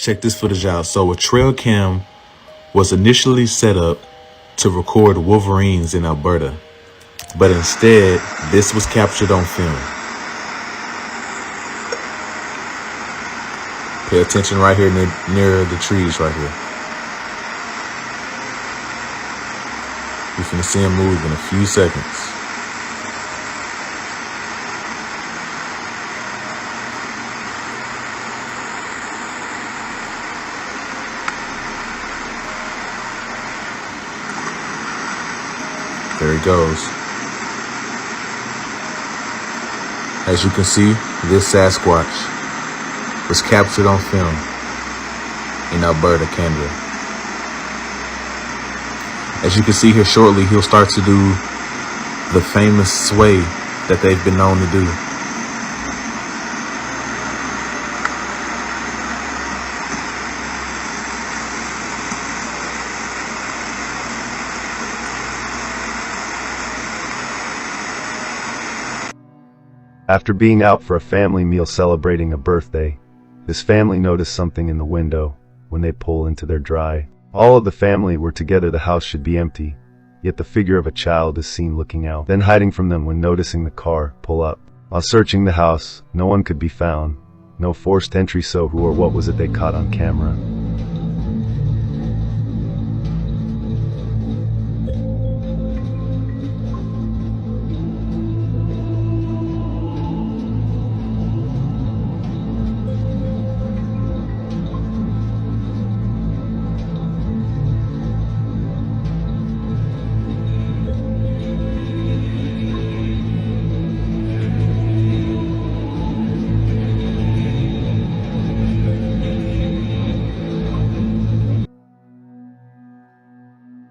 Check this footage out. So a trail cam was initially set up to record wolverines in Alberta, but instead this was captured on film. Pay attention right here near the trees right here. You're finna see him move in a few seconds. There he goes. As you can see, this Sasquatch was captured on film in Alberta, Canada. As you can see here shortly, he'll start to do the famous sway that they've been known to do. After being out for a family meal celebrating a birthday, this family noticed something in the window when they pull into their drive. All of the family were together. The house should be empty, yet the figure of a child is seen looking out, then hiding from them when noticing the car pull up. While searching the house, no one could be found. No forced entry, so who or what was it they caught on camera?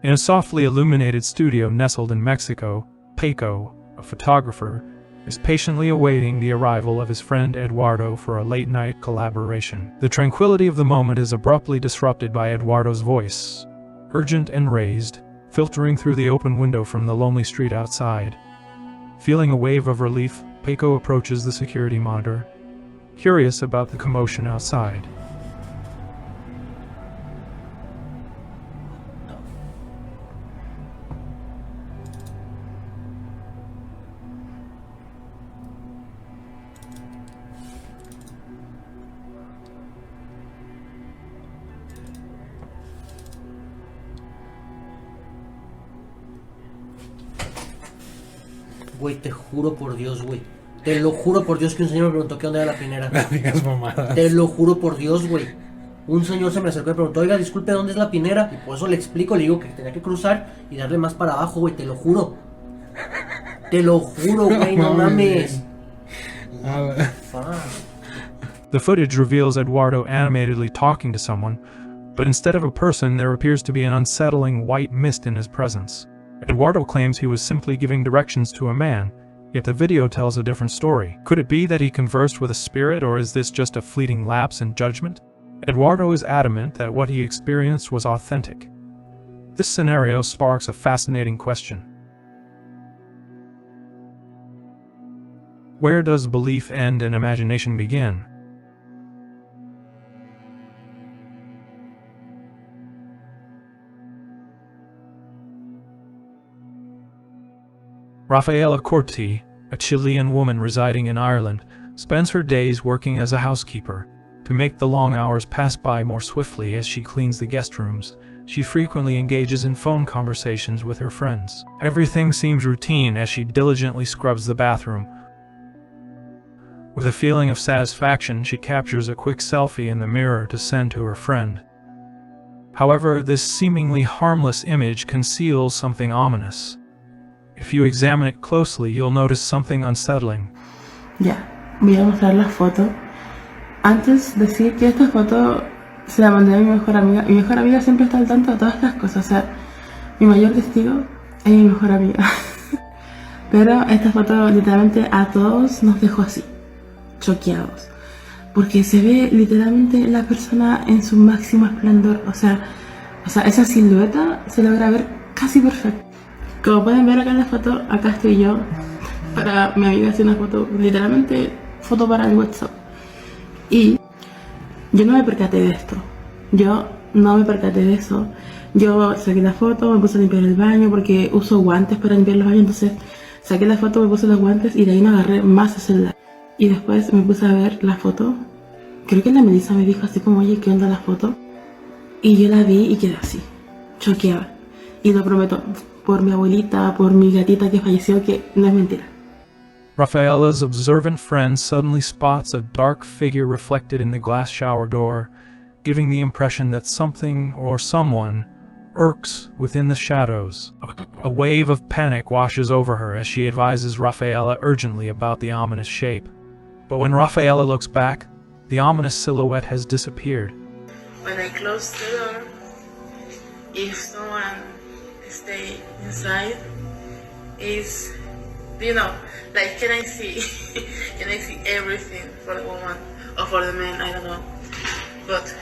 In a softly illuminated studio nestled in Mexico, Paco, a photographer, is patiently awaiting the arrival of his friend Eduardo for a late-night collaboration. The tranquility of the moment is abruptly disrupted by Eduardo's voice, urgent and raised, filtering through the open window from the lonely street outside. Feeling a wave of relief, Paco approaches the security monitor, curious about the commotion outside. Güey, te juro por Dios, güey. Te lo juro por Dios que un señor me preguntó qué onda era la Pinera. No digas mamadas. Te lo juro por Dios, güey. Un señor se me acercó y me preguntó, oiga, disculpe, ¿dónde es la Pinera? Y por eso le explico, le digo que tenía que cruzar y darle más para abajo, güey, te lo juro. Te lo juro, güey, no mames. The footage reveals Eduardo animatedly talking to someone, but instead of a person, there appears to be an unsettling white mist in his presence. Eduardo claims he was simply giving directions to a man, yet the video tells a different story. Could it be that he conversed with a spirit, or is this just a fleeting lapse in judgment? Eduardo is adamant that what he experienced was authentic. This scenario sparks a fascinating question. Where does belief end and imagination begin? Rafaela Corti, a Chilean woman residing in Ireland, spends her days working as a housekeeper. To make the long hours pass by more swiftly as she cleans the guest rooms, she frequently engages in phone conversations with her friends. Everything seems routine as she diligently scrubs the bathroom. With a feeling of satisfaction, she captures a quick selfie in the mirror to send to her friend. However, this seemingly harmless image conceals something ominous. If you examine it closely, you'll notice something unsettling. Ya, voy a mostrar la foto. Antes decir que esta foto se la mandé a mi mejor amiga. Mi mejor amiga siempre está al tanto de todas estas cosas. O sea, mi mayor testigo es mi mejor amiga. Pero esta foto literalmente a todos nos dejó así, choqueados. Porque se ve literalmente la persona en su máximo esplendor. O sea, esa silueta se logra ver casi perfecta. Como pueden ver acá en la foto, acá estoy yo. Para mi amiga hacer una foto, literalmente foto para el WhatsApp. Y Yo no me percaté de esto. Yo no me percaté de eso. Yo saqué la foto, me puse a limpiar el baño porque uso guantes para limpiar los baños, entonces saqué la foto, me puse los guantes y de ahí no agarré más el celular. Y después me puse a ver la foto. Creo que la Melissa me dijo así como, oye, ¿qué onda la foto? Y yo la vi y quedé así, choqueada. Y lo prometo, por mi abuelita, por mi gatita que falleció, que no es mentira. Rafaela's observant friend suddenly spots a dark figure reflected in the glass shower door, giving the impression that something or someone lurks within the shadows. A wave of panic washes over her as she advises Rafaela urgently about the ominous shape. But when Rafaela looks back, the ominous silhouette has disappeared. When I close the door, if someone stay inside, is, like, can I see everything for the woman or for the man? I don't know, but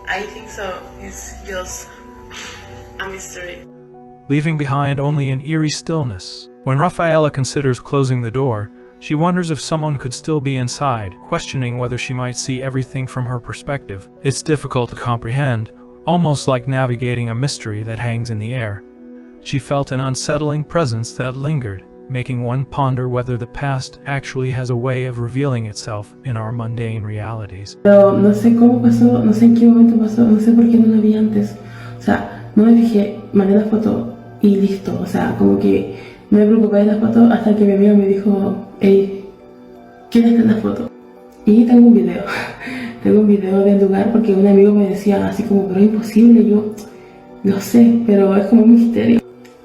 I think so. It's just a mystery. Leaving behind only an eerie stillness. When Rafaela considers closing the door, she wonders if someone could still be inside, questioning whether she might see everything from her perspective. It's difficult to comprehend, almost like navigating a mystery that hangs in the air. She felt an unsettling presence that lingered, making one ponder whether the past actually has a way of revealing itself in our mundane realities. Pero no sé cómo pasó, no sé en qué momento pasó, no sé por qué no la vi antes. O sea, no me fijé, mandé la foto y listo. O sea, como que no me preocupé de la foto hasta que mi amigo me dijo, hey, ¿quién está en la foto? Y tengo un video. Tengo un video del lugar porque un amigo me decía así como, pero es imposible. Yo lo sé, pero es como un misterio.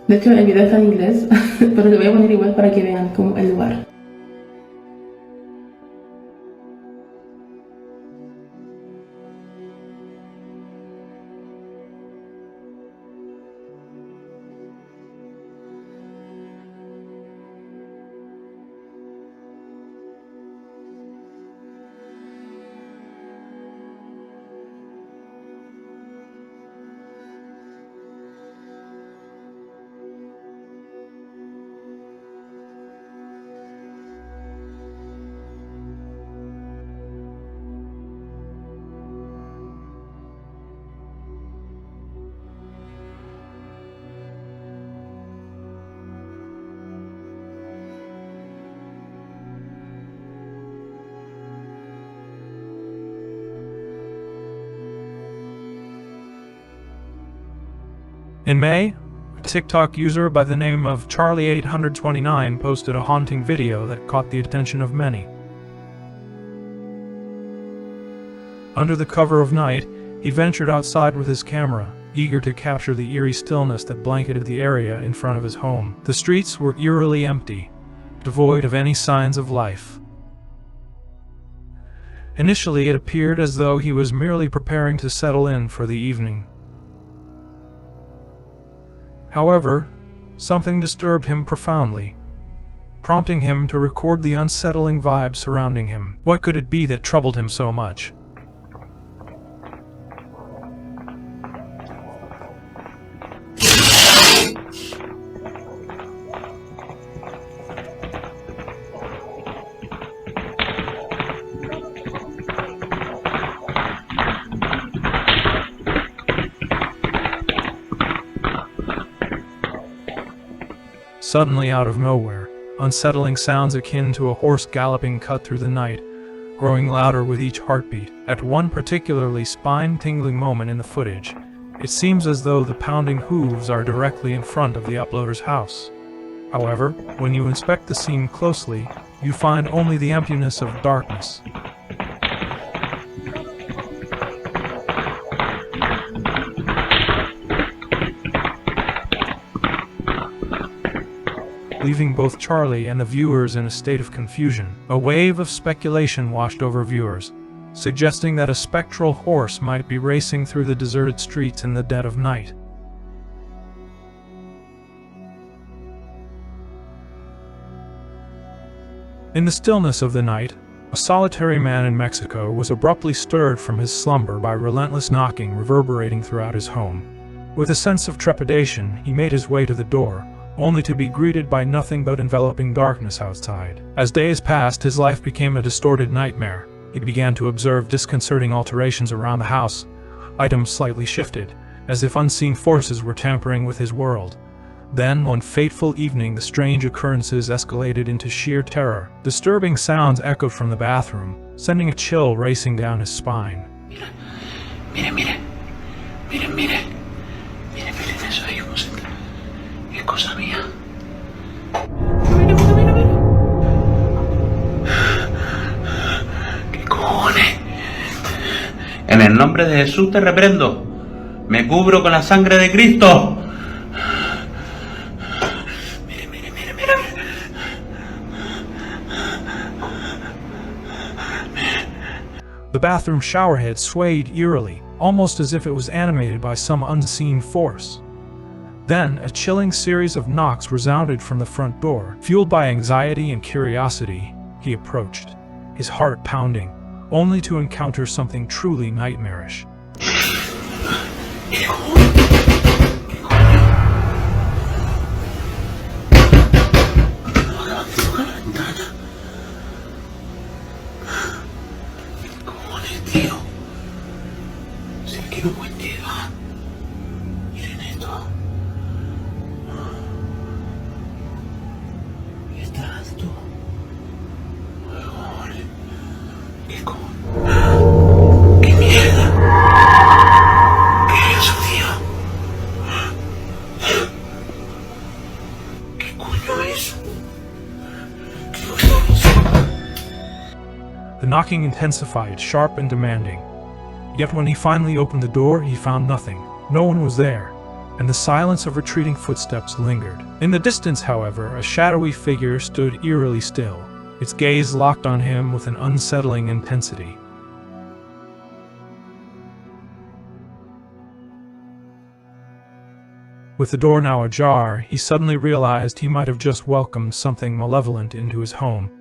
De hecho, el video está en inglés, pero lo voy a poner igual para que vean como el lugar. In May, a TikTok user by the name of Charlie829 posted a haunting video that caught the attention of many. Under the cover of night, he ventured outside with his camera, eager to capture the eerie stillness that blanketed the area in front of his home. The streets were eerily empty, devoid of any signs of life. Initially, it appeared as though he was merely preparing to settle in for the evening. However, something disturbed him profoundly, prompting him to record the unsettling vibe surrounding him. What could it be that troubled him so much? Suddenly, out of nowhere, unsettling sounds akin to a horse galloping cut through the night, growing louder with each heartbeat. At one particularly spine-tingling moment in the footage, it seems as though the pounding hooves are directly in front of the uploader's house. However, when you inspect the scene closely, you find only the emptiness of darkness. Leaving both Charlie and the viewers in a state of confusion. A wave of speculation washed over viewers, suggesting that a spectral horse might be racing through the deserted streets in the dead of night. In the stillness of the night, a solitary man in Mexico was abruptly stirred from his slumber by relentless knocking reverberating throughout his home. With a sense of trepidation, he made his way to the door, only to be greeted by nothing but enveloping darkness outside. As days passed, his life became a distorted nightmare, He began to observe disconcerting alterations around the house. Items slightly shifted, as if unseen forces were tampering with his world. Then, one fateful evening, the strange occurrences escalated into sheer terror. Disturbing sounds echoed from the bathroom, sending a chill racing down his spine. Miren, miren. Miren, miren. Miren, miren eso ahí. Es cosa mía. Mira, mira, mira, mira. ¿Qué cojones? En el nombre de Jesús te reprendo. Me cubro con la sangre de Cristo. Miren, miren, miren, miren. The bathroom showerhead swayed eerily, almost as if it was animated by some unseen force. Then, a chilling series of knocks resounded from the front door. Fueled by anxiety and curiosity, he approached, his heart pounding, only to encounter something truly nightmarish. No puede llegar. Miren esto. Está alto. Joder. ¿Qué coño? ¡Qué mierda! ¿Qué es eso, tío? ¿Qué coño es? ¿Qué coño es? The knocking intensified, sharp and demanding. Yet when he finally opened the door, he found nothing. No one was there, and the silence of retreating footsteps lingered. In the distance, however, a shadowy figure stood eerily still, its gaze locked on him with an unsettling intensity. With the door now ajar, he suddenly realized he might have just welcomed something malevolent into his home.